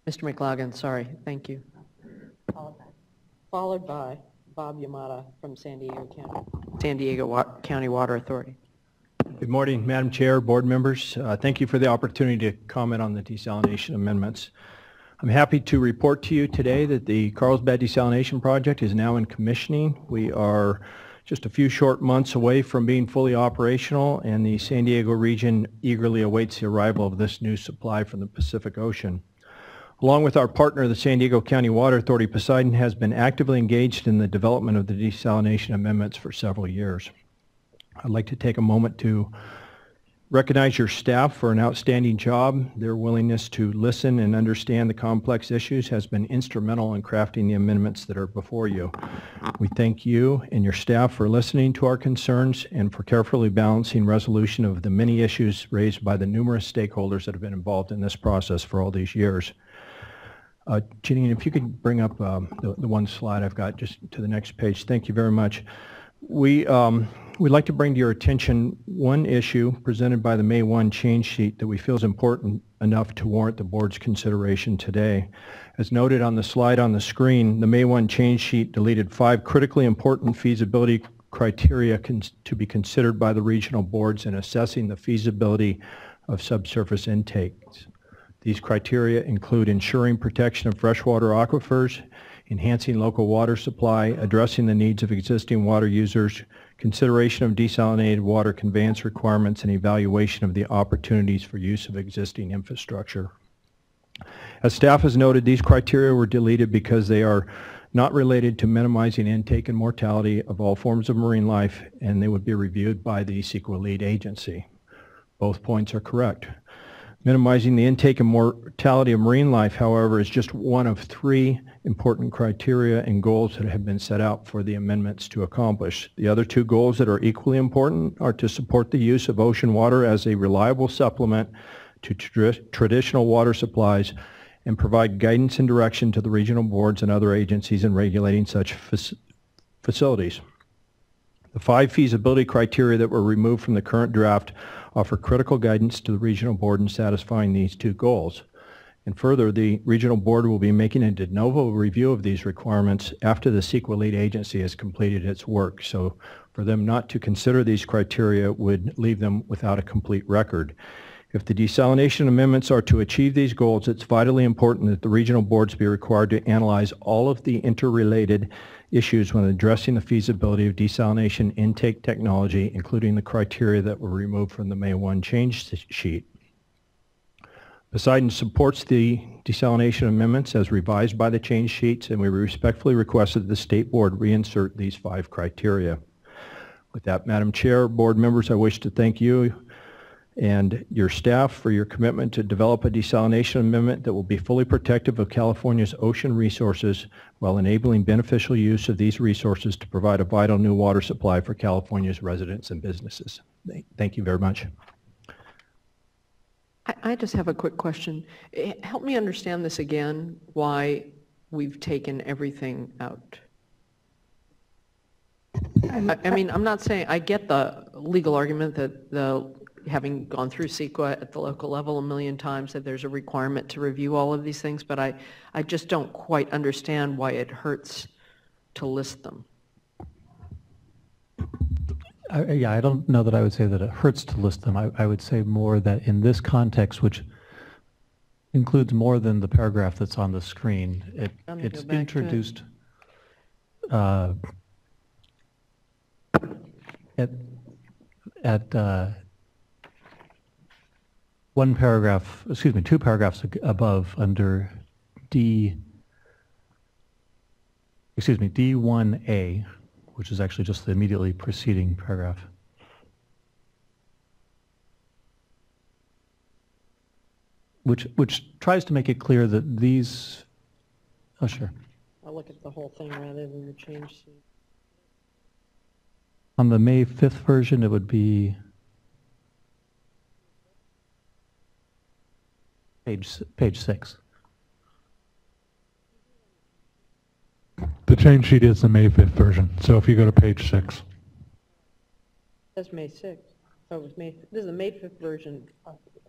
Mr. McLaughlin, sorry. Thank you. Followed by Bob Yamada from San Diego County Water Authority. Good morning, Madam Chair, board members. Thank you for the opportunity to comment on the desalination amendments. I'm happy to report to you today that the Carlsbad Desalination Project is now in commissioning. We are just a few short months away from being fully operational, and the San Diego region eagerly awaits the arrival of this new supply from the Pacific Ocean. Along with our partner, the San Diego County Water Authority, Poseidon has been actively engaged in the development of the desalination amendments for several years. I'd like to take a moment to recognize your staff for an outstanding job. Their willingness to listen and understand the complex issues has been instrumental in crafting the amendments that are before you. We thank you and your staff for listening to our concerns and for carefully balancing resolution of the many issues raised by the numerous stakeholders that have been involved in this process for all these years. Janine, if you could bring up the one slide I've got just to the next page. Thank you very much. We'd like to bring to your attention one issue presented by the May 1 change sheet that we feel is important enough to warrant the board's consideration today. As noted on the slide on the screen, the May 1 change sheet deleted 5 critically important feasibility criteria to be considered by the regional boards in assessing the feasibility of subsurface intakes. These criteria include ensuring protection of freshwater aquifers, enhancing local water supply, addressing the needs of existing water users, consideration of desalinated water conveyance requirements, and evaluation of the opportunities for use of existing infrastructure. As staff has noted, these criteria were deleted because they are not related to minimizing intake and mortality of all forms of marine life, and they would be reviewed by the CEQA lead agency. Both points are correct. Minimizing the intake and mortality of marine life, however, is just one of 3 important criteria and goals that have been set out for the amendments to accomplish. The other 2 goals that are equally important are to support the use of ocean water as a reliable supplement to traditional water supplies and provide guidance and direction to the regional boards and other agencies in regulating such facilities. The 5 feasibility criteria that were removed from the current draft offer critical guidance to the regional board in satisfying these 2 goals. And further, the regional board will be making a de novo review of these requirements after the CEQA lead agency has completed its work. So for them not to consider these criteria would leave them without a complete record. If the desalination amendments are to achieve these goals, it's vitally important that the regional boards be required to analyze all of the interrelated issues when addressing the feasibility of desalination intake technology, including the criteria that were removed from the May 1 change sheet. Poseidon supports the desalination amendments as revised by the change sheets, and we respectfully request that the state board reinsert these 5 criteria. With that, Madam Chair, board members, I wish to thank you and your staff for your commitment to develop a desalination amendment that will be fully protective of California's ocean resources while enabling beneficial use of these resources to provide a vital new water supply for California's residents and businesses. Thank you very much. I just have a quick question. Help me understand this again, why we've taken everything out. I mean, I'm not saying, I get the legal argument that having gone through CEQA at the local level a million times, that there's a requirement to review all of these things, but I just don't quite understand why it hurts to list them. Yeah, I don't know that I would say that it hurts to list them. I would say more that in this context, which includes more than the paragraph that's on the screen, it's introduced at one paragraph, excuse me, 2 paragraphs above under D1A, which is actually just the immediately preceding paragraph. Which tries to make it clear that these, oh sure. I'll look at the whole thing rather than the change sheet. On the May 5th version, it would be page 6. The change sheet is the May 5th version, so if you go to page 6. That's May 6th. Oh, it was May. This is the May 5th version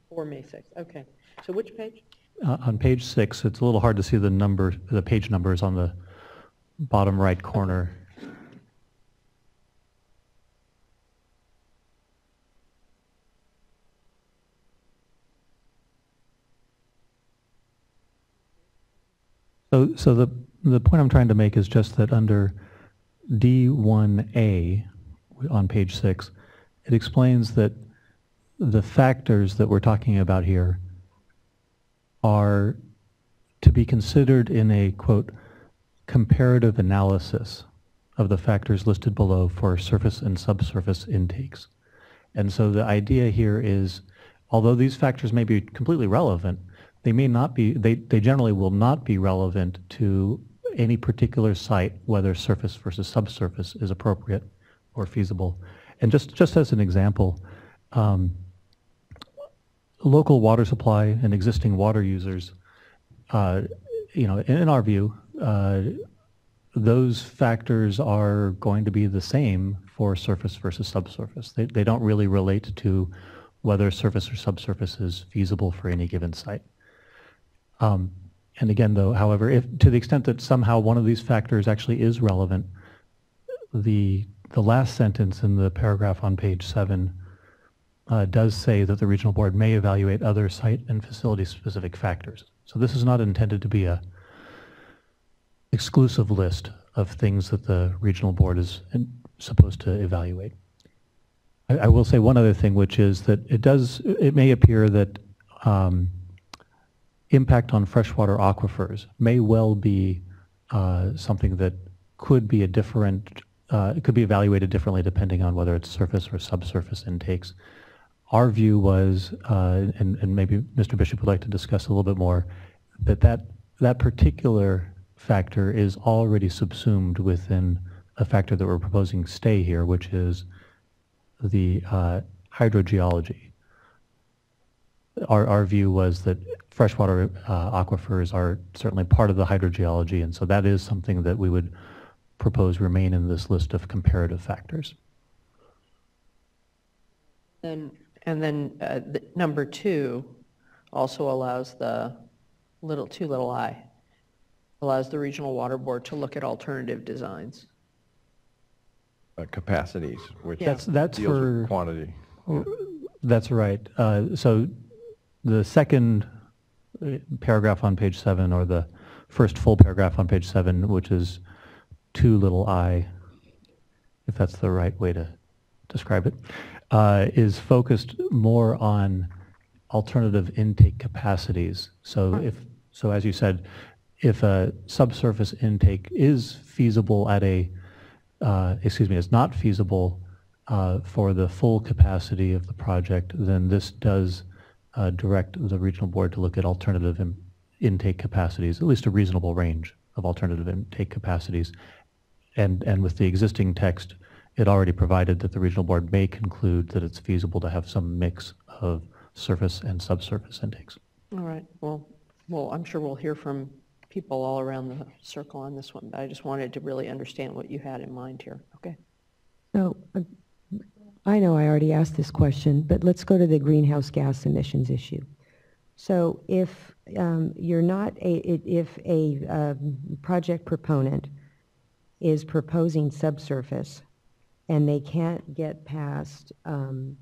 for May 6th. Okay. So which page? On page 6, it's a little hard to see the page numbers on the bottom right corner. So the point I'm trying to make is just that under D1A on page 6, it explains that the factors that we're talking about here are to be considered in a, quote, comparative analysis of the factors listed below for surface and subsurface intakes. And so the idea here is, although these factors may be completely relevant, they may not be, they generally will not be relevant to any particular site, whether surface versus subsurface is appropriate or feasible. And just as an example, local water supply and existing water users, in our view, those factors are going to be the same for surface versus subsurface. They don't really relate to whether surface or subsurface is feasible for any given site. And again, though, however, if to the extent that somehow one of these factors actually is relevant, the last sentence in the paragraph on page 7 does say that the regional board may evaluate other site and facility specific factors. So this is not intended to be a exclusive list of things that the regional board is supposed to evaluate. I will say one other thing, which is that it may appear that impact on freshwater aquifers may well be something that could be it could be evaluated differently depending on whether it's surface or subsurface intakes. Our view was, and maybe Mr. Bishop would like to discuss a little bit more, that particular factor is already subsumed within a factor that we're proposing stay here, which is the hydrogeology. Our view was that freshwater aquifers are certainly part of the hydrogeology, and so that is something that we would propose remain in this list of comparative factors. And then number 2 also allows the little I, allows the regional water board to look at alternative designs. Capacities, which Yeah. That's deals for with quantity. That's right. So the second paragraph on page 7, or the first full paragraph on page 7, which is 2 little I, if that's the right way to describe it, is focused more on alternative intake capacities. So as you said, if a subsurface intake is feasible at is not feasible for the full capacity of the project, then this does direct the regional board to look at alternative intake capacities, at least a reasonable range of alternative intake capacities. And with the existing text, it already provided that the regional board may conclude that it's feasible to have some mix of surface and subsurface intakes. All right. Well, I'm sure we'll hear from people all around the circle on this one, but I just wanted to really understand what you had in mind here. Okay. So I know I already asked this question, but let's go to the greenhouse gas emissions issue. So if if a project proponent is proposing subsurface and they can't get past the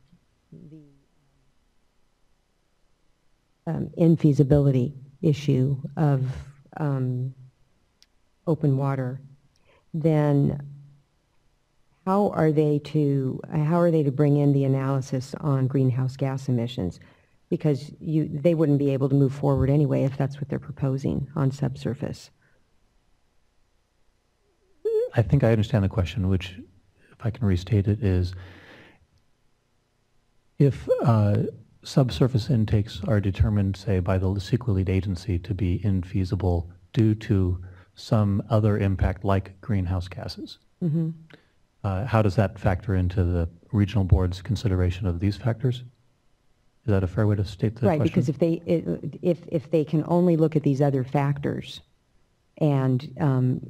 infeasibility issue of open water, then how are they to bring in the analysis on greenhouse gas emissions? Because they wouldn't be able to move forward anyway if that's what they're proposing on subsurface. I think I understand the question, which, if I can restate it, is if subsurface intakes are determined, say, by the CEQA lead agency to be infeasible due to some other impact like greenhouse gases, Mm-hmm. How does that factor into the regional board's consideration of these factors? Is that a fair way to state the question? Right, because if they can only look at these other factors, and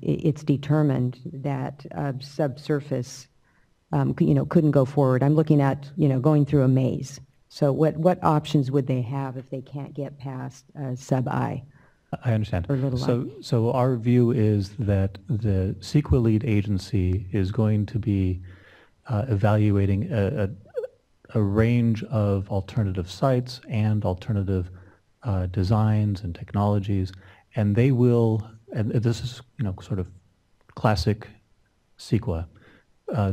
it's determined that subsurface, couldn't go forward. I'm looking at, going through a maze, So what options would they have if they can't get past sub-I? I understand. Or little So our view is that the CEQA lead agency is going to be evaluating a range of alternative sites and alternative designs and technologies, and they will, and this is sort of classic CEQA,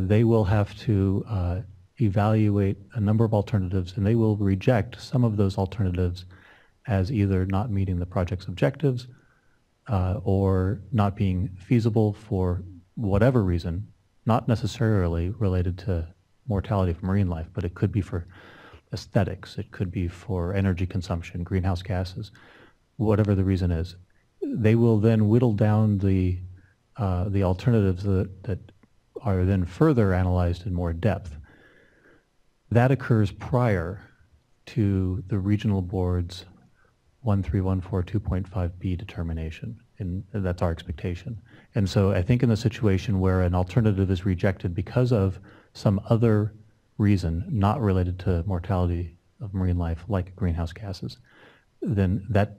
they will have to evaluate a number of alternatives, and they will reject some of those alternatives as either not meeting the project's objectives or not being feasible for whatever reason, not necessarily related to mortality of marine life, but it could be for aesthetics, it could be for energy consumption, greenhouse gases, whatever the reason is. They will then whittle down the alternatives that are then further analyzed in more depth. That occurs prior to the regional board's 13142.5b determination, and that's our expectation. And so I think in the situation where an alternative is rejected because of some other reason not related to mortality of marine life like greenhouse gases, then that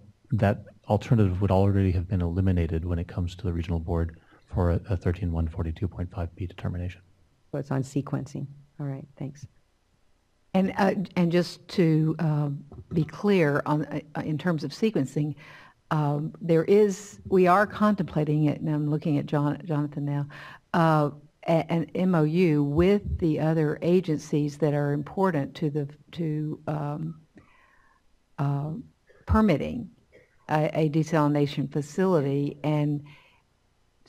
alternative would already have been eliminated when it comes to the regional board for a 13142.5b determination. So it's on sequencing. All right, thanks. And just to be clear on in terms of sequencing, we are contemplating it, and I'm looking at Jonathan now, an MOU with the other agencies that are important to permitting a desalination facility, and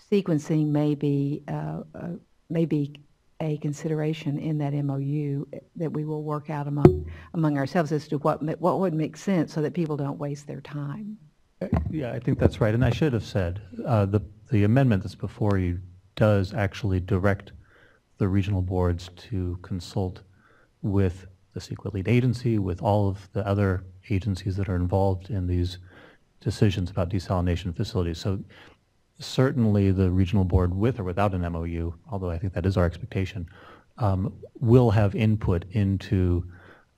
sequencing may be a consideration in that MOU that we will work out among ourselves as to what would make sense so that people don't waste their time. Yeah, I think that's right. And I should have said, the amendment that's before you does actually direct the regional boards to consult with the CEQA lead agency, with all of the other agencies that are involved in these decisions about desalination facilities. So certainly the regional board, with or without an MOU, although I think that is our expectation, will have input into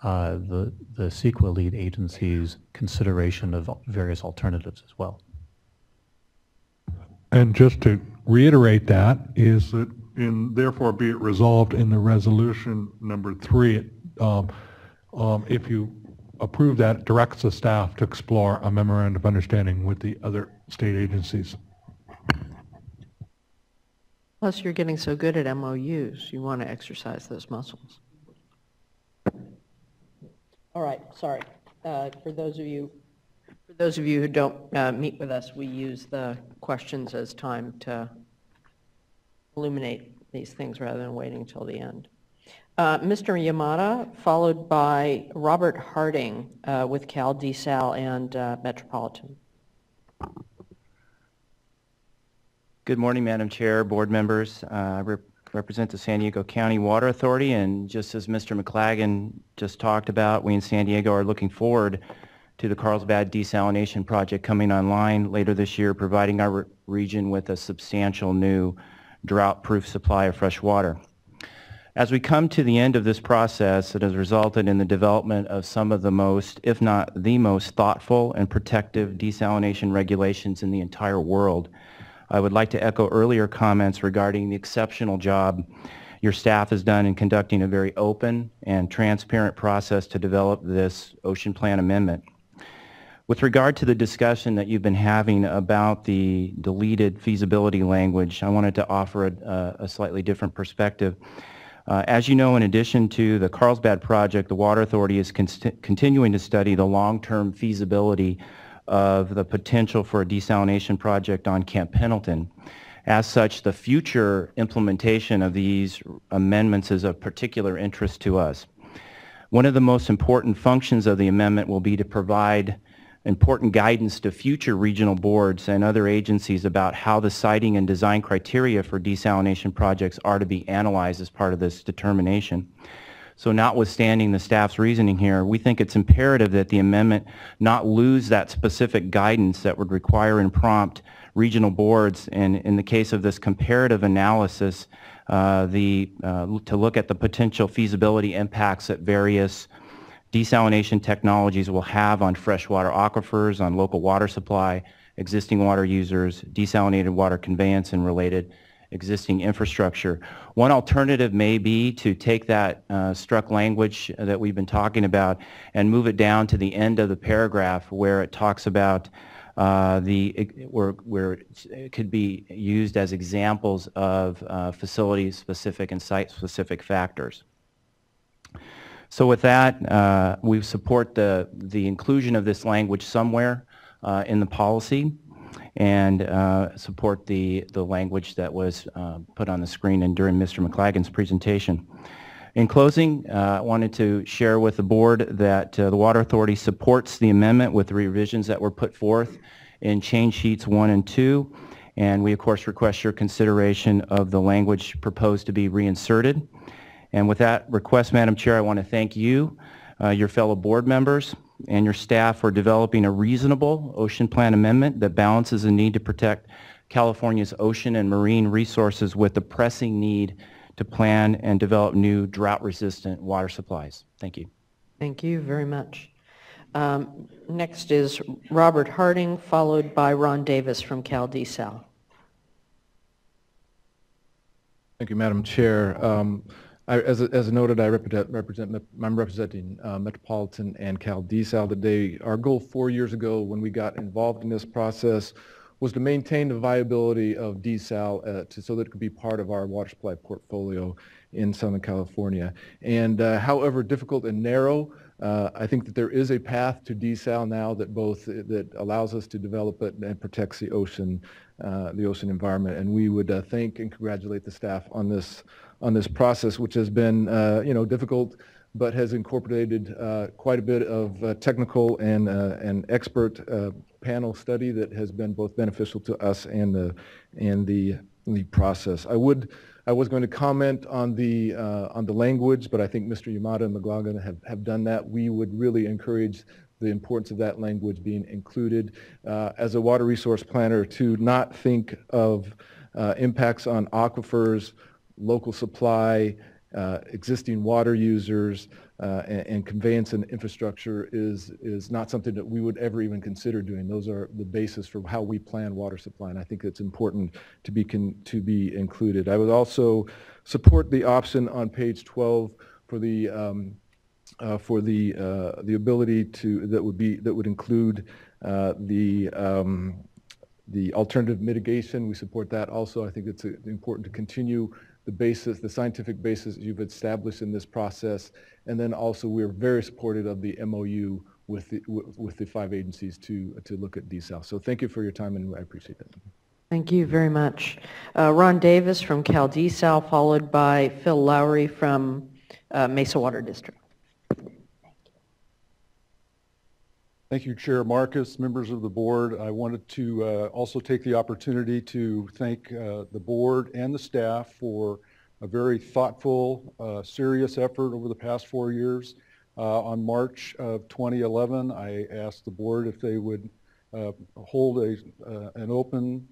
the CEQA lead agency's consideration of various alternatives as well. And just to reiterate that, is that therefore be it resolved in the resolution number 3, if you approve that, it directs the staff to explore a memorandum of understanding with the other state agencies. Plus, you're getting so good at MOUs, you want to exercise those muscles. All right, sorry. For those of you who don't meet with us, we use the questions as time to illuminate these things rather than waiting until the end. Mr. Yamada, followed by Robert Harding with Cal Desal and Metropolitan. Good morning, Madam Chair, board members. I represent the San Diego County Water Authority, and just as Mr. McLagan just talked about, we in San Diego are looking forward to the Carlsbad desalination project coming online later this year, providing our region with a substantial new drought-proof supply of fresh water. As we come to the end of this process, it has resulted in the development of some of the most, if not the most, thoughtful and protective desalination regulations in the entire world. I would like to echo earlier comments regarding the exceptional job your staff has done in conducting a very open and transparent process to develop this Ocean Plan Amendment. With regard to the discussion that you've been having about the deleted feasibility language, I wanted to offer a slightly different perspective. As you know, in addition to the Carlsbad project, the Water Authority is continuing to study the long-term feasibility of the potential for a desalination project on Camp Pendleton. As such, the future implementation of these amendments is of particular interest to us. One of the most important functions of the amendment will be to provide important guidance to future regional boards and other agencies about how the siting and design criteria for desalination projects are to be analyzed as part of this determination. So notwithstanding the staff's reasoning here, we think it's imperative that the amendment not lose that specific guidance that would require and prompt regional boards, and in the case of this comparative analysis, to look at the potential feasibility impacts at various desalination technologies will have on freshwater aquifers, on local water supply, existing water users, desalinated water conveyance and related existing infrastructure. One alternative may be to take that struck language that we've been talking about and move it down to the end of the paragraph where it talks about where it could be used as examples of facility-specific and site-specific factors. So with that, we support the inclusion of this language somewhere in the policy, and support the language that was put on the screen and during Mr. McLagan's presentation. In closing, I wanted to share with the board that the Water Authority supports the amendment with the revisions that were put forth in change sheets 1 and 2, and we of course request your consideration of the language proposed to be reinserted. And with that request, Madam Chair, I want to thank you, your fellow board members, and your staff for developing a reasonable ocean plan amendment that balances the need to protect California's ocean and marine resources with the pressing need to plan and develop new drought-resistant water supplies. Thank you. Thank you very much. Next is Robert Harding, followed by Ron Davis from CalDSal. Thank you, Madam Chair. As noted, I'm representing Metropolitan and CalDSal today. Our goal 4 years ago when we got involved in this process was to maintain the viability of desal so that it could be part of our water supply portfolio in Southern California. And however difficult and narrow, I think that there is a path to desal now that allows us to develop it and protects the ocean environment. And we would thank and congratulate the staff on this process, which has been difficult, but has incorporated quite a bit of technical and expert panel study that has been both beneficial to us and the process. I was going to comment on the language, but I think Mr. Yamada and McLaughlin have done that. We would really encourage the importance of that language being included. As a water resource planner, to not think of impacts on aquifers, local supply, existing water users, and conveyance and infrastructure is not something that we would ever even consider doing. Those are the basis for how we plan water supply, and I think it's important to be included. I would also support the option on page 12 for the ability that would include the alternative mitigation. We support that also. I think it's important to continue the scientific basis you've established in this process, and then also we're very supportive of the MOU with the 5 agencies to look at desal. So thank you for your time, and I appreciate it. Thank you very much. Ron Davis from CalDSal, followed by Phil Lowry from Mesa Water District. Thank you, Chair Marcus, members of the board. I wanted to also take the opportunity to thank the board and the staff for a very thoughtful, serious effort over the past 4 years. On March of 2011, I asked the board if they would hold an open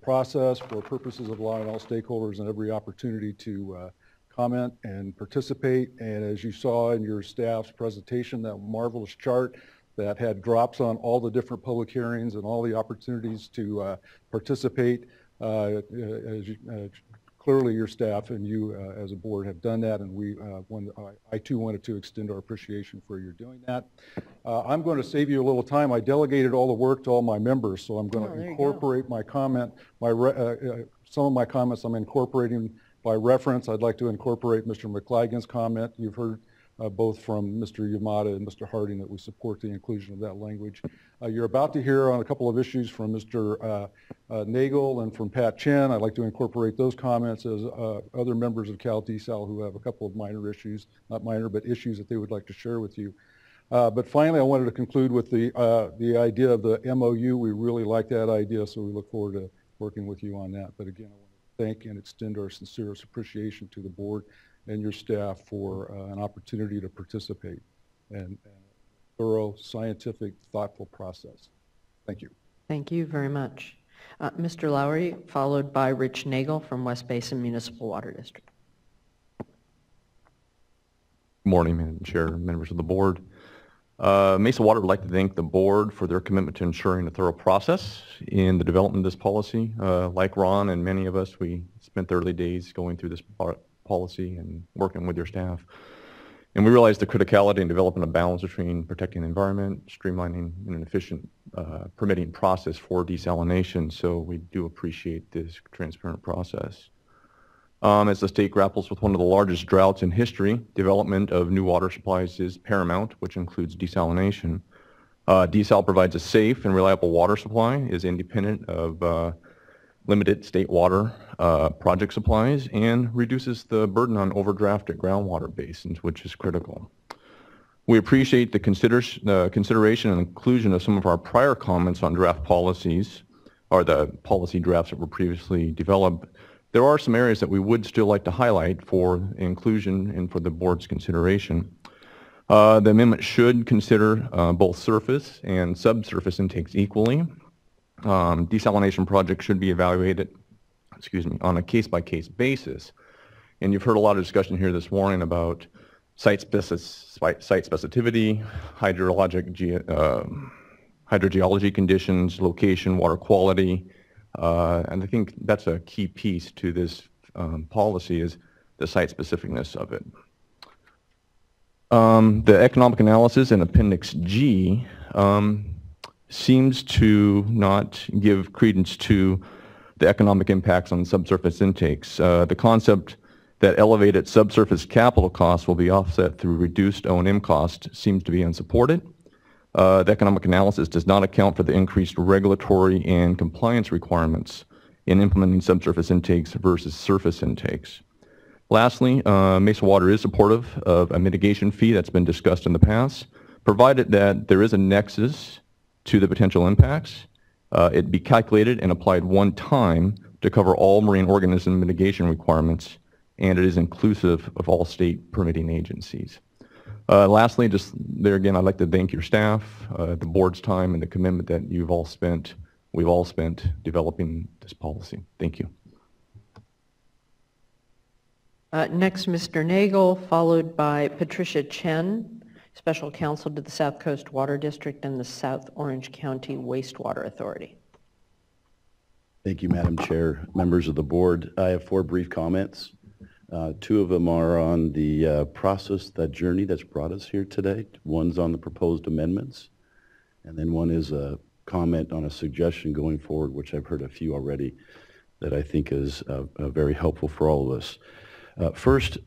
process for purposes of allowing all stakeholders and every opportunity to comment and participate. And as you saw in your staff's presentation, that marvelous chart that had drops on all the different public hearings and all the opportunities to participate. Clearly your staff and you as a board have done that, and I too wanted to extend our appreciation for your doing that. I'm going to save you a little time. I delegated all the work to all my members, so I'm going to incorporate my comment, some of my comments I'm incorporating by reference. I'd like to incorporate Mr. McLagan's comment. You've heard both from Mr. Yamada and Mr. Harding that we support the inclusion of that language. You're about to hear on a couple of issues from Mr. Nagel and from Pat Chen. I'd like to incorporate those comments as other members of CalDSal who have a couple of minor issues, not minor, but issues that they would like to share with you. But finally, I wanted to conclude with the idea of the MOU. We really like that idea, so we look forward to working with you on that. But again, I want to thank and extend our sincerest appreciation to the board and your staff for an opportunity to participate in a thorough, scientific, thoughtful process. Thank you. Thank you very much. Mr. Lowry, followed by Rich Nagel from West Basin Municipal Water District. Good morning, Madam Chair, members of the board. Mesa Water would like to thank the board for their commitment to ensuring a thorough process in the development of this policy. Like Ron and many of us, we spent the early days going through this policy and working with your staff. And we realized the criticality in developing a balance between protecting the environment, streamlining an efficient permitting process for desalination. So we do appreciate this transparent process. As the state grapples with one of the largest droughts in history, development of new water supplies is paramount, which includes desalination. Desal provides a safe and reliable water supply, is independent of limited state water project supplies, and reduces the burden on overdrafted groundwater basins, which is critical. We appreciate the consideration and inclusion of some of our prior comments on draft policies, or the policy drafts that were previously developed. There are some areas that we would still like to highlight for inclusion and for the board's consideration. The amendment should consider both surface and subsurface intakes equally. Desalination projects should be evaluated, on a case-by-case basis. And you've heard a lot of discussion here this morning about site specificity, hydrogeology conditions, location, water quality. And I think that's a key piece to this policy, is the site specificness of it. The economic analysis in Appendix G seems to not give credence to the economic impacts on subsurface intakes. The concept that elevated subsurface capital costs will be offset through reduced O&M cost seems to be unsupported. The economic analysis does not account for the increased regulatory and compliance requirements in implementing subsurface intakes versus surface intakes. Lastly, Mesa Water is supportive of a mitigation fee that's been discussed in the past, provided that there is a nexus to the potential impacts. It be calculated and applied one time to cover all marine organism mitigation requirements, and it is inclusive of all state permitting agencies. Lastly, just there again, I'd like to thank your staff, the board's time, and the commitment that we've all spent developing this policy. Thank you. Next, Mr. Nagel, followed by Patricia Chen, Special Counsel to the South Coast Water District and the South Orange County Wastewater Authority. Thank you, Madam Chair, members of the board. I have 4 brief comments. 2 of them are on the process, that journey that's brought us here today. One's on the proposed amendments, and then one is a comment on a suggestion going forward, which I've heard a few already, that I think is very helpful for all of us. First,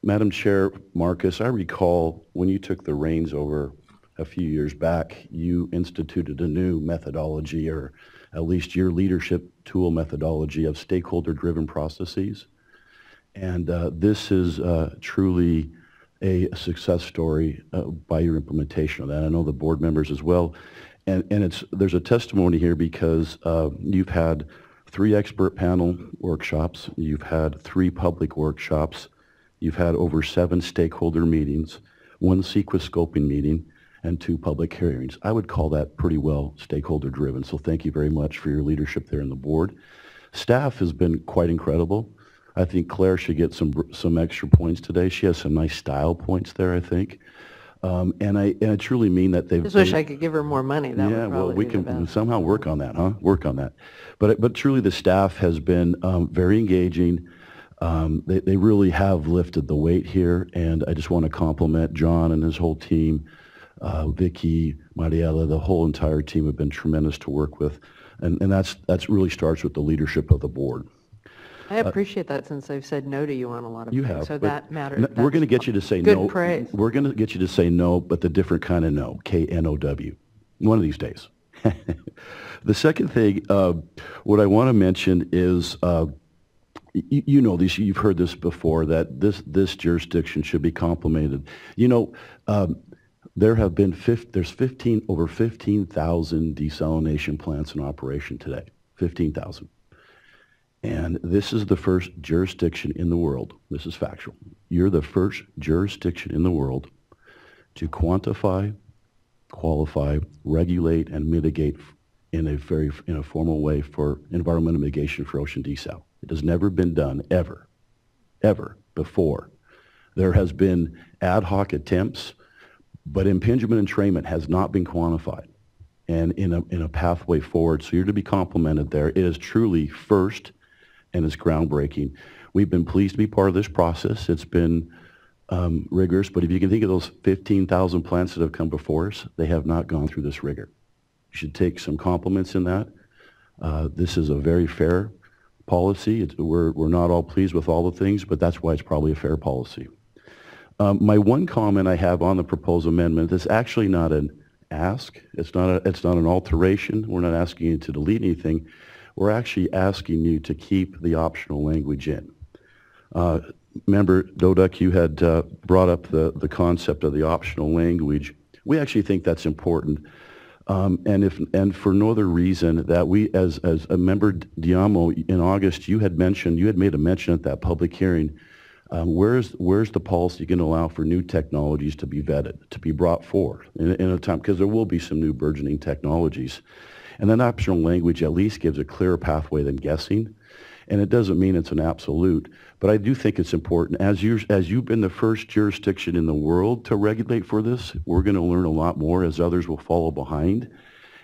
Madam Chair Marcus, I recall when you took the reins over a few years back, you instituted a new methodology, or at least your leadership tool methodology of stakeholder-driven processes. And this is truly a success story by your implementation of that. I know the board members as well. And there's a testimony here because you've had 3 expert panel workshops, you've had 3 public workshops, you've had over 7 stakeholder meetings, 1 CEQA scoping meeting, and 2 public hearings. I would call that pretty well stakeholder driven. So thank you very much for your leadership there in the board. Staff has been quite incredible. I think Claire should get some extra points today. She has some nice style points there, I think. And I truly mean that they've... Just wish I could give her more money. That yeah, would well, we can can somehow work on that, huh? Work on that. But truly the staff has been very engaging. They really have lifted the weight here, and I just want to compliment John and his whole team. Vicky, Mariela, the whole entire team have been tremendous to work with, and that's really starts with the leadership of the board. I appreciate that, since they've said no to you on a lot of You things. have. So but that matters. We're going to get you to say good no. praise. We're going to get you to say no, but the different kind of no, K-N-O-W, one of these days. The second thing, what I want to mention is, you know this, you've heard this before, that this jurisdiction should be complemented. You know, there have been over 15,000 desalination plants in operation today, 15,000. And this is the first jurisdiction in the world, this is factual, you're the first jurisdiction in the world to quantify, qualify, regulate, and mitigate in a formal way for environmental mitigation for ocean desal. It has never been done, ever before. There has been ad hoc attempts, but impingement entrainment has not been quantified and in a pathway forward. So you're to be complimented there. It is truly first and it's groundbreaking. We've been pleased to be part of this process. It's been rigorous, but if you can think of those 15,000 plants that have come before us, they have not gone through this rigor. You should take some compliments in that. This is a very fair policy. We're not all pleased with all the things, but that's why it's probably a fair policy. My one comment I have on the proposed amendment is actually not an ask. It's not an alteration. We're not asking you to delete anything. We're actually asking you to keep the optional language in. Member Doduk, you had brought up the concept of the optional language. We actually think that's important. And for no other reason that we, as a member Diamo in August, you had made a mention at that public hearing. Where's the policy going to allow for new technologies to be vetted, to be brought forward in a time, because there will be some new burgeoning technologies. And that optional language at least gives a clearer pathway than guessing. And it doesn't mean it's an absolute, but I do think it's important. As you've been the first jurisdiction in the world to regulate for this, we're going to learn a lot more as others will follow behind.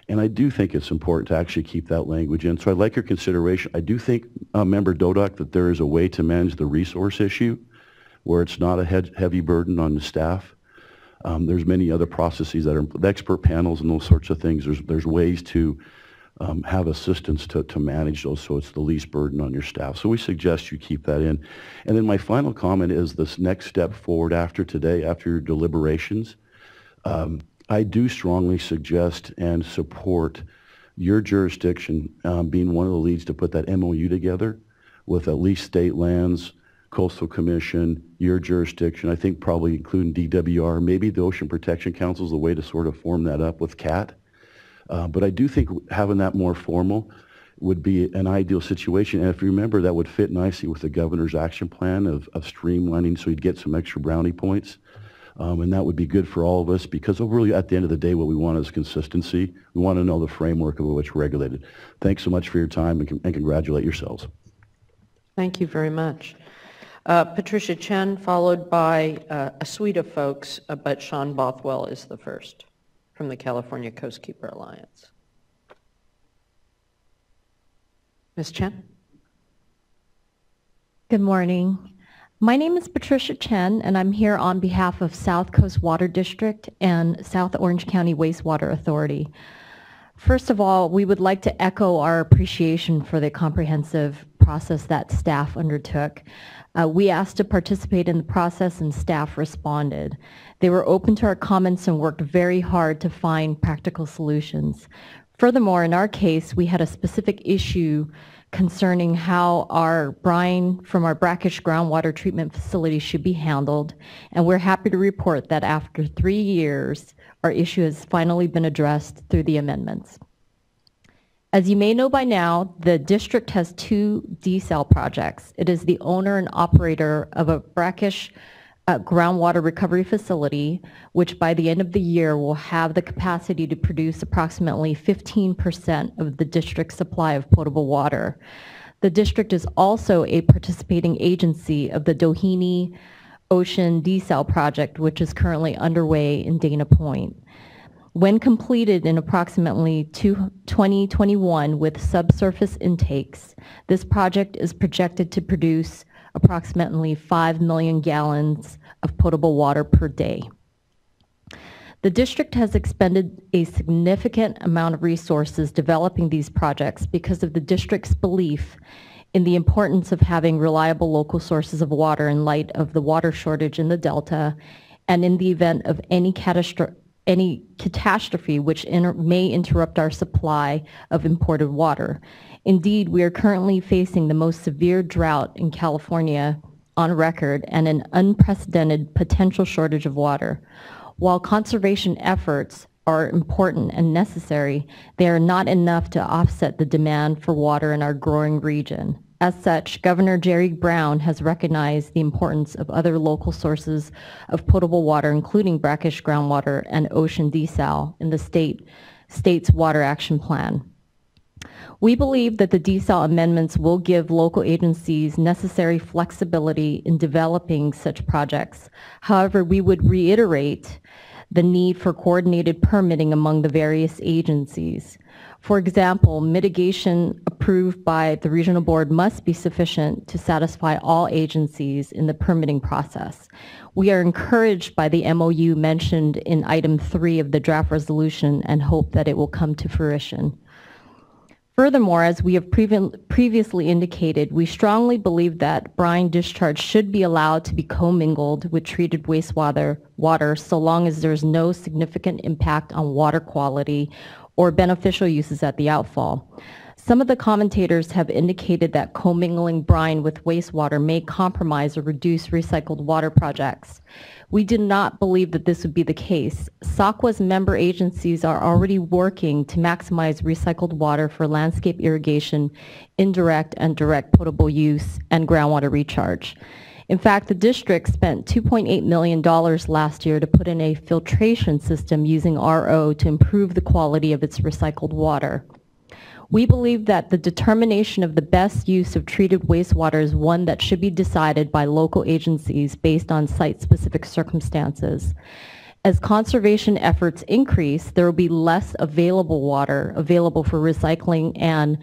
And I do think it's important to actually keep that language in. So I'd like your consideration. I do think, Member Doduk, that there is a way to manage the resource issue where it's not a heavy burden on the staff. There's many other processes that are expert panels and those sorts of things. There's ways to have assistance to manage those so it's the least burden on your staff. So we suggest you keep that in. And then my final comment is this next step forward after today, after your deliberations. I do strongly suggest and support your jurisdiction being one of the leads to put that MOU together with at least state lands, Coastal Commission, your jurisdiction, I think probably including DWR, maybe the Ocean Protection Council is the way to sort of form that up with CAT. But I do think having that more formal would be an ideal situation. And if you remember, that would fit nicely with the governor's action plan of streamlining so you'd get some extra brownie points. And that would be good for all of us because really at the end of the day, what we want is consistency. We want to know the framework of which we're regulated. Thanks so much for your time and congratulate yourselves. Thank you very much. Patricia Chen, followed by a suite of folks, but Sean Bothwell is the first from the California Coastkeeper Alliance. Ms. Chen? Good morning. My name is Patricia Chen, and I'm here on behalf of South Coast Water District and South Orange County Wastewater Authority. First of all, we would like to echo our appreciation for the comprehensive process that staff undertook. We asked to participate in the process and staff responded. They were open to our comments and worked very hard to find practical solutions. Furthermore, in our case, we had a specific issue concerning how our brine from our brackish groundwater treatment facility should be handled, and we're happy to report that after 3 years, our issue has finally been addressed through the amendments. As you may know by now, the district has 2 desal projects. It is the owner and operator of a brackish groundwater recovery facility, which by the end of the year will have the capacity to produce approximately 15% of the district's supply of potable water. The district is also a participating agency of the Doheny Ocean Desal project, which is currently underway in Dana Point. When completed in approximately 2021 with subsurface intakes, this project is projected to produce approximately 5 million gallons of potable water per day. The district has expended a significant amount of resources developing these projects because of the district's belief in the importance of having reliable local sources of water in light of the water shortage in the Delta and in the event of any catastrophe which may interrupt our supply of imported water. Indeed, we are currently facing the most severe drought in California on record and an unprecedented potential shortage of water. While conservation efforts are important and necessary, they are not enough to offset the demand for water in our growing region. As such, Governor Jerry Brown has recognized the importance of other local sources of potable water, including brackish groundwater and ocean desal in the state's water action plan. We believe that the desal amendments will give local agencies necessary flexibility in developing such projects. However, we would reiterate the need for coordinated permitting among the various agencies. For example, mitigation approved by the regional board must be sufficient to satisfy all agencies in the permitting process. We are encouraged by the MOU mentioned in item 3 of the draft resolution and hope that it will come to fruition. Furthermore, as we have previously indicated, we strongly believe that brine discharge should be allowed to be commingled with treated wastewater so long as there is no significant impact on water quality or beneficial uses at the outfall. Some of the commentators have indicated that commingling brine with wastewater may compromise or reduce recycled water projects. We do not believe that this would be the case. SWRCB's member agencies are already working to maximize recycled water for landscape irrigation, indirect and direct potable use, and groundwater recharge. In fact, the district spent $2.8 million last year to put in a filtration system using RO to improve the quality of its recycled water. We believe that the determination of the best use of treated wastewater is one that should be decided by local agencies based on site-specific circumstances. As conservation efforts increase, there will be less available water available for recycling, and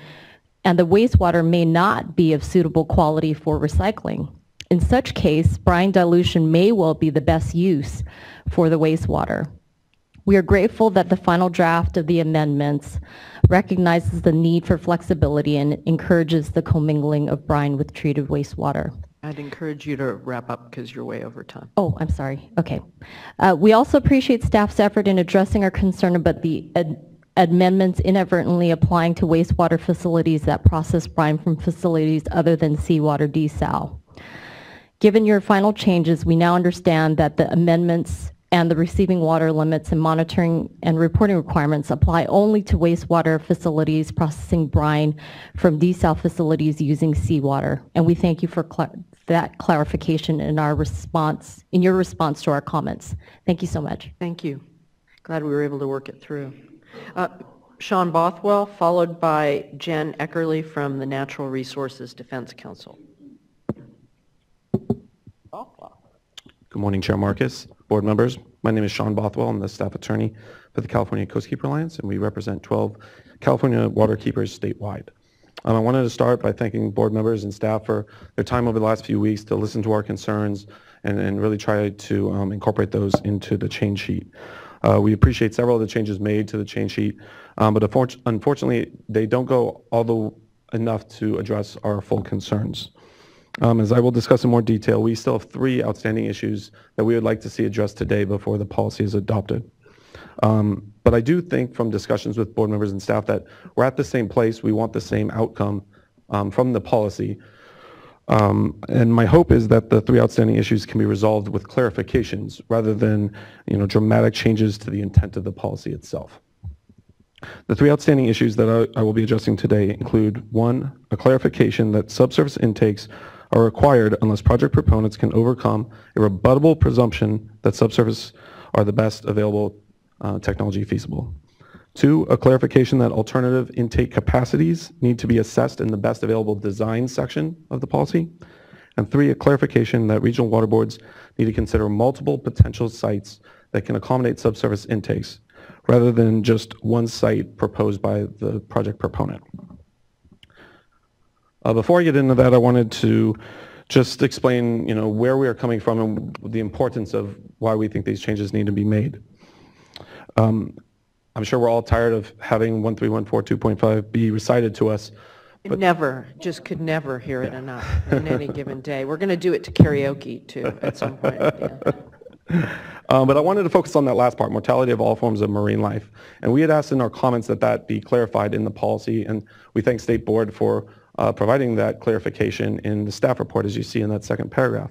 the wastewater may not be of suitable quality for recycling. In such case, brine dilution may well be the best use for the wastewater. We are grateful that the final draft of the amendments recognizes the need for flexibility and encourages the commingling of brine with treated wastewater. I'd encourage you to wrap up because you're way over time. Oh, I'm sorry. Okay. We also appreciate staff's effort in addressing our concern about the amendments inadvertently applying to wastewater facilities that process brine from facilities other than seawater desal. Given your final changes, we now understand that the amendments and the receiving water limits and monitoring and reporting requirements apply only to wastewater facilities processing brine from desal facilities using seawater. And we thank you for that clarification in your response to our comments. Thank you so much. Thank you. Glad we were able to work it through. Sean Bothwell, followed by Jen Eckerly from the Natural Resources Defense Council. Good morning, Chair Marcus, board members. My name is Sean Bothwell. I'm the staff attorney for the California Coastkeeper Alliance, and we represent 12 California waterkeepers statewide. I wanted to start by thanking board members and staff for their time over the last few weeks to listen to our concerns and really try to incorporate those into the change sheet. We appreciate several of the changes made to the change sheet, but unfortunately, they don't go enough to address our full concerns. As I will discuss in more detail, we still have 3 outstanding issues that we would like to see addressed today before the policy is adopted. But I do think from discussions with board members and staff that we're at the same place. We want the same outcome from the policy. And my hope is that the 3 outstanding issues can be resolved with clarifications rather than dramatic changes to the intent of the policy itself. The 3 outstanding issues that I will be addressing today include 1, a clarification that subsurface intakes are required unless project proponents can overcome a rebuttable presumption that subsurface are the best available technology feasible. 2, a clarification that alternative intake capacities need to be assessed in the best available design section of the policy. And 3, a clarification that regional water boards need to consider multiple potential sites that can accommodate subsurface intakes, rather than just one site proposed by the project proponent. Before I get into that, I wanted to just explain, where we are coming from and the importance of why we think these changes need to be made. I'm sure we're all tired of having 1314 2.5 be recited to us. But Could never hear it enough in any given day. We're going to do it to karaoke too at some point. Yeah. But I wanted to focus on that last part, mortality of all forms of marine life. And we had asked in our comments that be clarified in the policy, and we thank State Board for providing that clarification in the staff report, as you see in that second paragraph.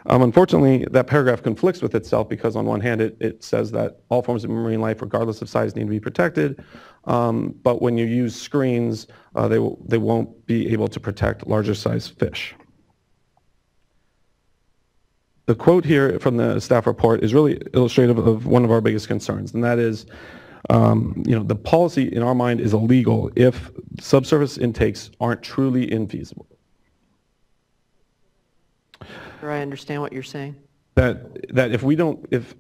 Unfortunately, that paragraph conflicts with itself because on one hand it says that all forms of marine life, regardless of size, need to be protected, but when you use screens, they won't be able to protect larger size fish. The quote here from the staff report is really illustrative of one of our biggest concerns, and that is The policy in our mind is illegal if subsurface intakes aren't truly infeasible. Do I understand what you're saying? That if we don't, if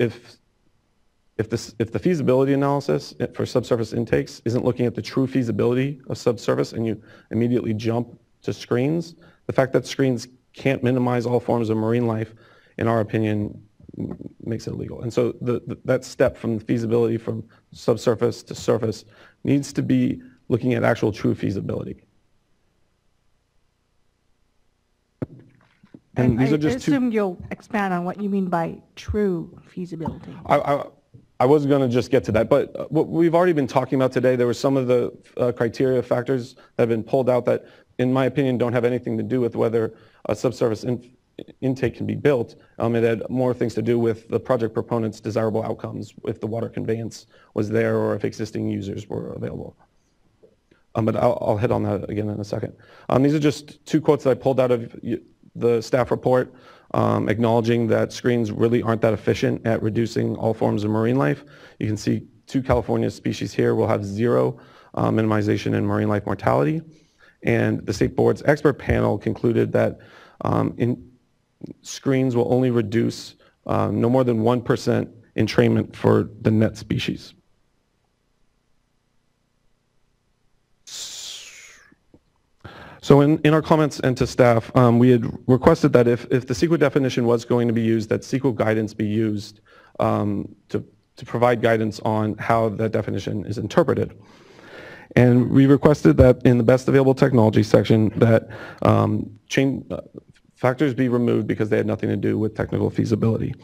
the feasibility analysis for subsurface intakes isn't looking at the true feasibility of subsurface and you immediately jump to screens, the fact that screens can't minimize all forms of marine life, in our opinion, makes it illegal. And so that step from the feasibility from subsurface to surface needs to be looking at actual true feasibility. And these are just I assume you'll expand on what you mean by true feasibility. I was going to just get to that, but what we've already been talking about today, there were some of the criteria factors that have been pulled out that, in my opinion, don't have anything to do with whether a subsurface intake can be built. It had more things to do with the project proponent's desirable outcomes, if the water conveyance was there or if existing users were available. But I'll hit on that again in a second. These are just two quotes that I pulled out of the staff report, acknowledging that screens really aren't that efficient at reducing all forms of marine life. You can see 2 California species here will have 0 minimization in marine life mortality. And the state board's expert panel concluded that screens will only reduce no more than 1% entrainment for the net species. So in our comments and to staff, we had requested that if the CEQA definition was going to be used, that CEQA guidance be used to provide guidance on how that definition is interpreted. And we requested that in the best available technology section that factors be removed because they had nothing to do with technical feasibility.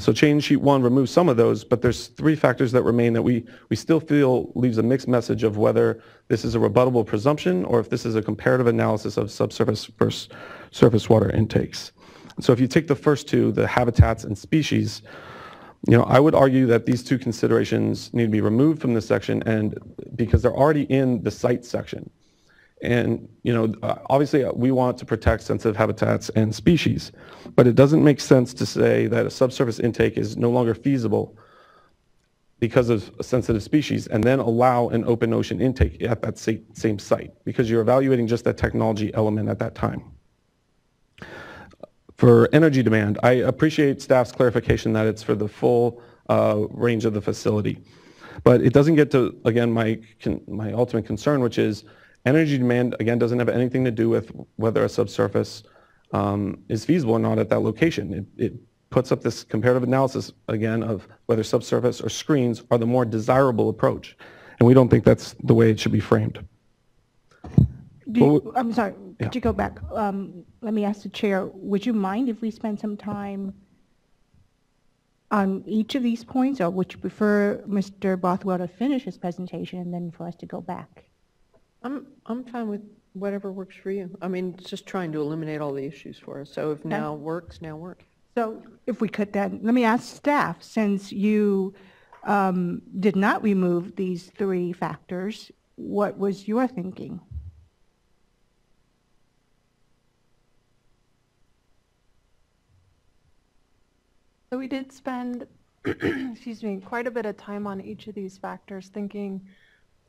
So change sheet 1 removes some of those, but there's 3 factors that remain that we still feel leaves a mixed message of whether this is a rebuttable presumption or if this is a comparative analysis of subsurface versus surface water intakes. So if you take the first 2, the habitats and species, I would argue that these 2 considerations need to be removed from this section, and because they're already in the site section. And, obviously we want to protect sensitive habitats and species, but it doesn't make sense to say that a subsurface intake is no longer feasible because of a sensitive species and then allow an open ocean intake at that same site, because you're evaluating just that technology element at that time. For energy demand, I appreciate staff's clarification that it's for the full range of the facility, but it doesn't get to, again, my ultimate concern, which is energy demand, again, doesn't have anything to do with whether a subsurface is feasible or not at that location. It puts up this comparative analysis, again, of whether subsurface or screens are the more desirable approach. And we don't think that's the way it should be framed. I'm sorry, could you go back? Let me ask the chair, would you mind if we spend some time on each of these points, or would you prefer Mr. Bothwell to finish his presentation and then for us to go back? I'm fine with whatever works for you. I mean, it's just trying to eliminate all the issues for us. So if now works, now works. So if we could then, let me ask staff, since you did not remove these 3 factors, what was your thinking? So we did spend, excuse me, quite a bit of time on each of these factors thinking,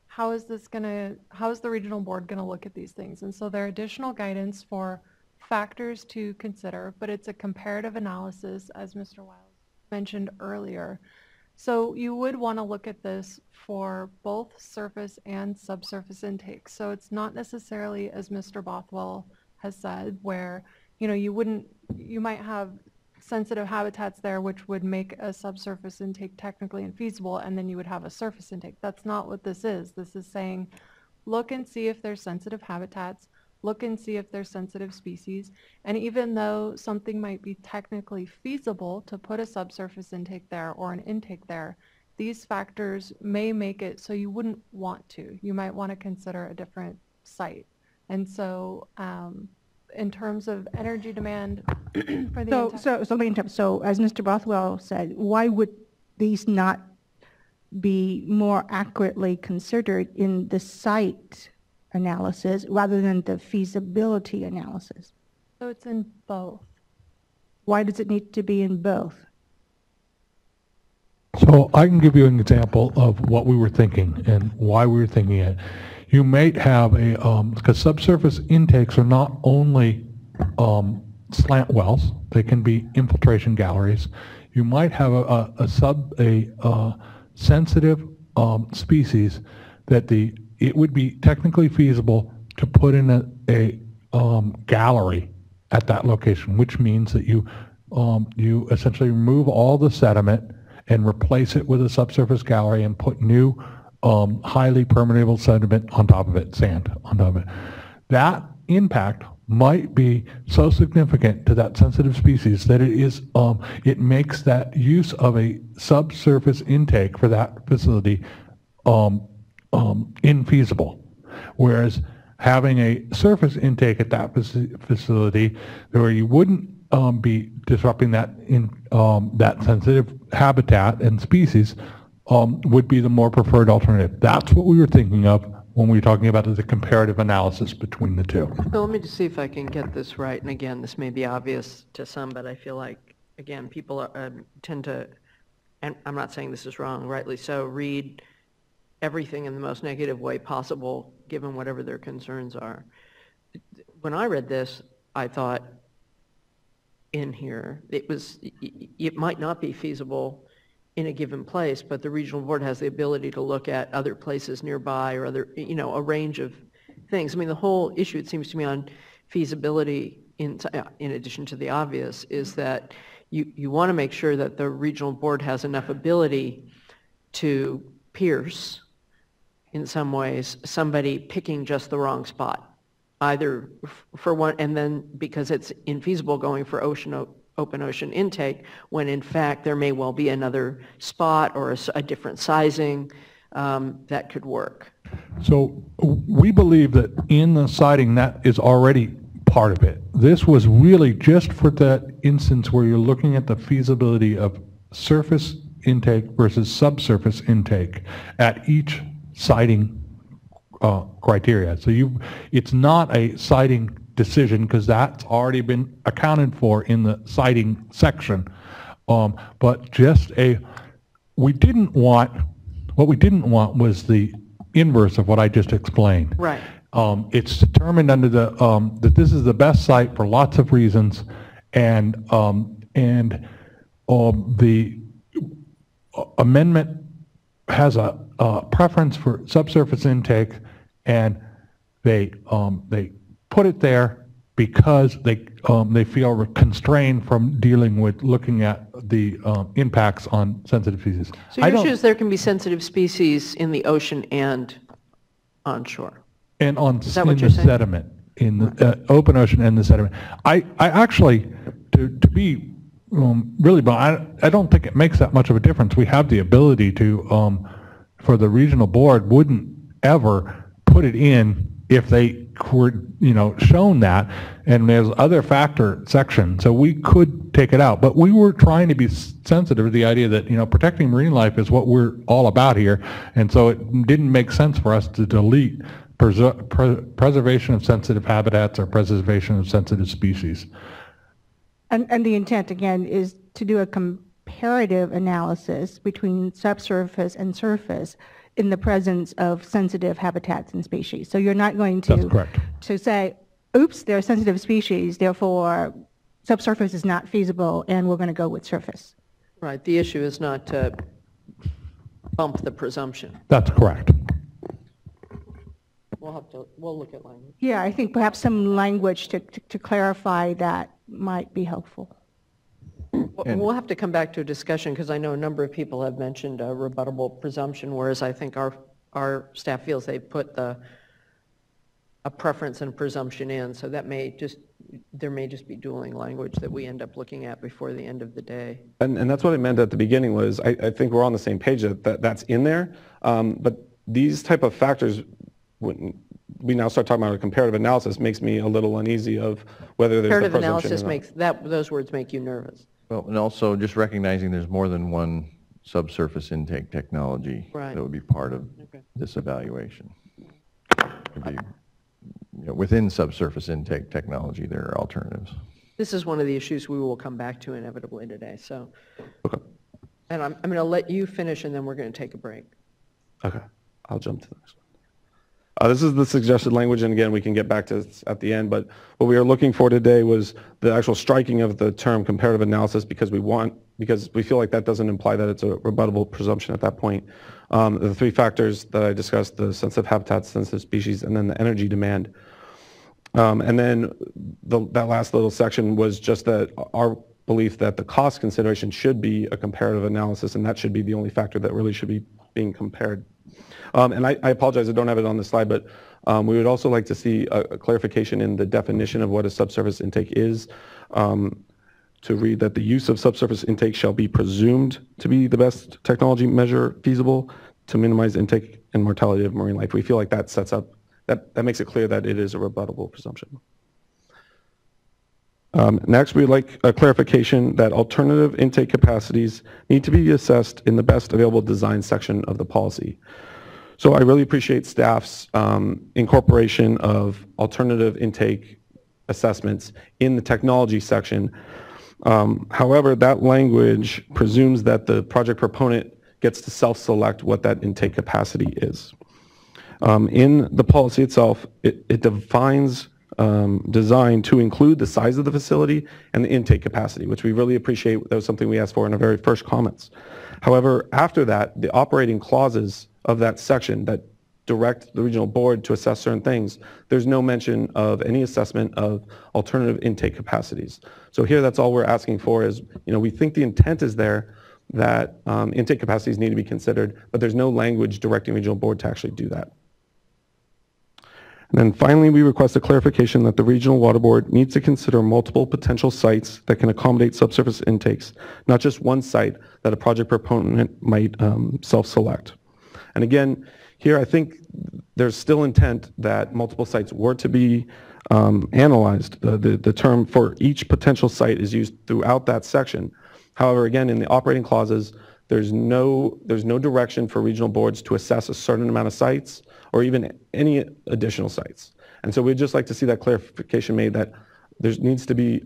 how is the regional board going to look at these things? And so there are additional guidance for factors to consider, but it's a comparative analysis, as Mr. Wiles mentioned earlier. So you would want to look at this for both surface and subsurface intakes. So it's not necessarily, as Mr. Bothwell has said, where you might have sensitive habitats there which would make a subsurface intake technically infeasible, and then you would have a surface intake. That's not what this is. This is saying, look and see if there's sensitive habitats, look and see if there's sensitive species, and even though something might be technically feasible to put a subsurface intake there or an intake there, these factors may make it so you wouldn't want to. You might want to consider a different site. And so in terms of energy demand for the So as Mr. Bothwell said, why would these not be more accurately considered in the site analysis rather than the feasibility analysis? So it's in both. Why does it need to be in both? So I can give you an example of what we were thinking and why we were thinking it. You might have a, because subsurface intakes are not only slant wells, they can be infiltration galleries. You might have a sensitive species that it would be technically feasible to put in a gallery at that location, which means that you essentially remove all the sediment and replace it with a subsurface gallery and put new highly permeable sediment on top of it, sand on top of it. That impact might be so significant to that sensitive species that it makes that use of a subsurface intake for that facility infeasible. Whereas having a surface intake at that facility where you wouldn't be disrupting that that sensitive habitat and species would be the more preferred alternative. That's what we were thinking of when we were talking about the comparative analysis between the two. So let me just see if I can get this right. And again, this may be obvious to some, but I feel like, again, people tend to, and I'm not saying this is wrong, rightly so, read everything in the most negative way possible, given whatever their concerns are. When I read this, I thought in here, it might not be feasible in a given place, but the regional board has the ability to look at other places nearby or other, a range of things. I mean, the whole issue, it seems to me, on feasibility, in addition to the obvious, is that you want to make sure that the regional board has enough ability to pierce, in some ways, somebody picking just the wrong spot, either for one, and then because it's infeasible going for open ocean intake, when in fact there may well be another spot or a different sizing that could work. So we believe that in the siting that is already part of it. This was really just for that instance where you're looking at the feasibility of surface intake versus subsurface intake at each siting criteria. So it's not a siting decision because that's already been accounted for in the siting section. But just what we didn't want was the inverse of what I just explained. Right. It's determined under that this is the best site for lots of reasons, and the amendment has a preference for subsurface intake, and they put it there because they feel constrained from dealing with looking at the impacts on sensitive species. So your issue is there can be sensitive species in the ocean and onshore. And in the sediment, in the open ocean and the sediment. I actually, to be really, but I don't think it makes that much of a difference. We have the ability to, for the regional board, wouldn't ever put it in if they were, shown that, and there's other factor section, so we could take it out. But we were trying to be sensitive to the idea that, protecting marine life is what we're all about here, and so it didn't make sense for us to delete preservation of sensitive habitats or preservation of sensitive species. And the intent, again, is to do a comparative analysis between subsurface and surface in the presence of sensitive habitats and species. So you're not going to, That's correct. to say, oops, there are sensitive species, therefore subsurface is not feasible and we're going to go with surface. Right. The issue is not to bump the presumption. That's correct. We'll look at language. Yeah, I think perhaps some language to clarify that might be helpful. We'll have to come back to a discussion because I know a number of people have mentioned a rebuttable presumption, whereas I think our staff feels they put a preference and presumption in, so there may just be dueling language that we end up looking at before the end of the day. And that's what I meant at the beginning was I think we're on the same page that's in there, but these type of factors, when we now start talking about a comparative analysis, makes me a little uneasy of whether there's Comparative a presumption analysis those words make you nervous. Well, and also just recognizing there's more than one subsurface intake technology Right. that would be part of this evaluation. Could be, within subsurface intake technology, there are alternatives. This is one of the issues we will come back to inevitably today. So, And I'm going to let you finish, and then we're going to take a break. Okay, I'll jump to the next one. This is the suggested language, and again, we can get back to this at the end, but what we are looking for today was the actual striking of the term comparative analysis because we feel like that doesn't imply that it's a rebuttable presumption at that point. The three factors that I discussed, the sensitive habitat, sensitive species, and then the energy demand. And then that last little section was just that our belief that the cost consideration should be a comparative analysis, and that should be the only factor that really should be being compared. And I apologize, I don't have it on the slide, but we would also like to see a clarification in the definition of what a subsurface intake is, to read that the use of subsurface intake shall be presumed to be the best technology measure feasible to minimize intake and mortality of marine life. We feel like that sets up, that makes it clear that it is a rebuttable presumption. Next, we'd like a clarification that alternative intake capacities need to be assessed in the best available design section of the policy. So I really appreciate staff's incorporation of alternative intake assessments in the technology section. However, that language presumes that the project proponent gets to self-select what that intake capacity is. In the policy itself, it defines design to include the size of the facility and the intake capacity, which we really appreciate. That was something we asked for in our very first comments. However, after that, the operating clauses of that section that direct the regional board to assess certain things, there's no mention of any assessment of alternative intake capacities. So here, that's all we're asking for is, we think the intent is there that intake capacities need to be considered, but there's no language directing regional board to actually do that. And then finally, we request a clarification that the Regional Water Board needs to consider multiple potential sites that can accommodate subsurface intakes, not just one site that a project proponent might self-select. And again, here I think there's still intent that multiple sites were to be analyzed. The term for each potential site is used throughout that section. However, again, in the operating clauses, there's no direction for regional boards to assess a certain amount of sites or even any additional sites. And so we'd just like to see that clarification made that there needs to be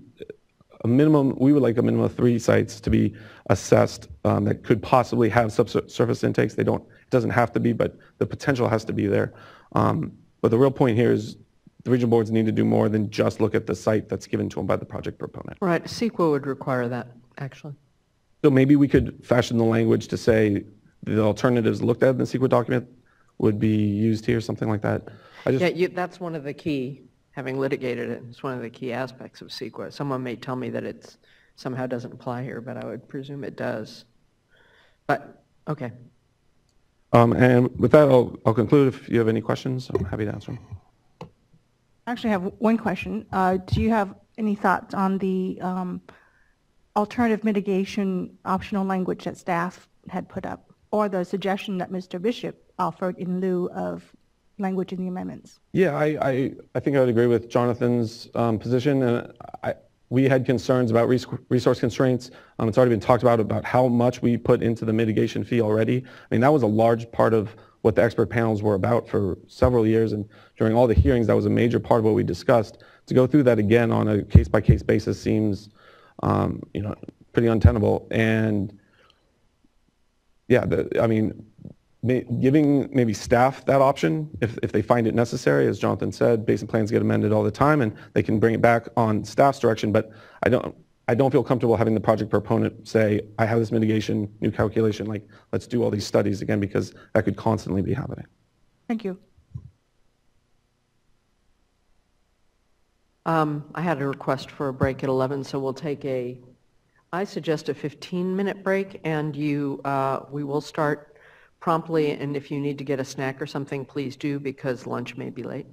a minimum, we would like a minimum of 3 sites to be assessed that could possibly have subsurface intakes. It doesn't have to be, but the potential has to be there. But the real point here is the regional boards need to do more than just look at the site that's given to them by the project proponent. Right, CEQA would require that, actually. So maybe we could fashion the language to say the alternatives looked at in the CEQA document would be used here, something like that. That's one of the key, having litigated it, it's one of the key aspects of CEQA. Someone may tell me that it somehow doesn't apply here, but I would presume it does. But, okay. And with that, I'll conclude. If you have any questions, I'm happy to answer them. I actually have one question. Do you have any thoughts on the alternative mitigation optional language that staff had put up, or the suggestion that Mr. Bishop offered in lieu of language in the amendments? Yeah, I think I would agree with Jonathan's position. And we had concerns about resource constraints. It's already been talked about how much we put into the mitigation fee already. I mean, that was a large part of what the expert panels were about for several years. And during all the hearings, that was a major part of what we discussed. To go through that again on a case-by-case basis seems pretty untenable. And yeah, giving maybe staff that option if they find it necessary, as Jonathan said, basin plans get amended all the time and they can bring it back on staff's direction, but I don't feel comfortable having the project proponent say, I have this mitigation, new calculation, like let's do all these studies again, because that could constantly be happening. Thank you. I had a request for a break at 11, so we'll take I suggest a 15-minute break, and we will start promptly, and if you need to get a snack or something, please do, because lunch may be late.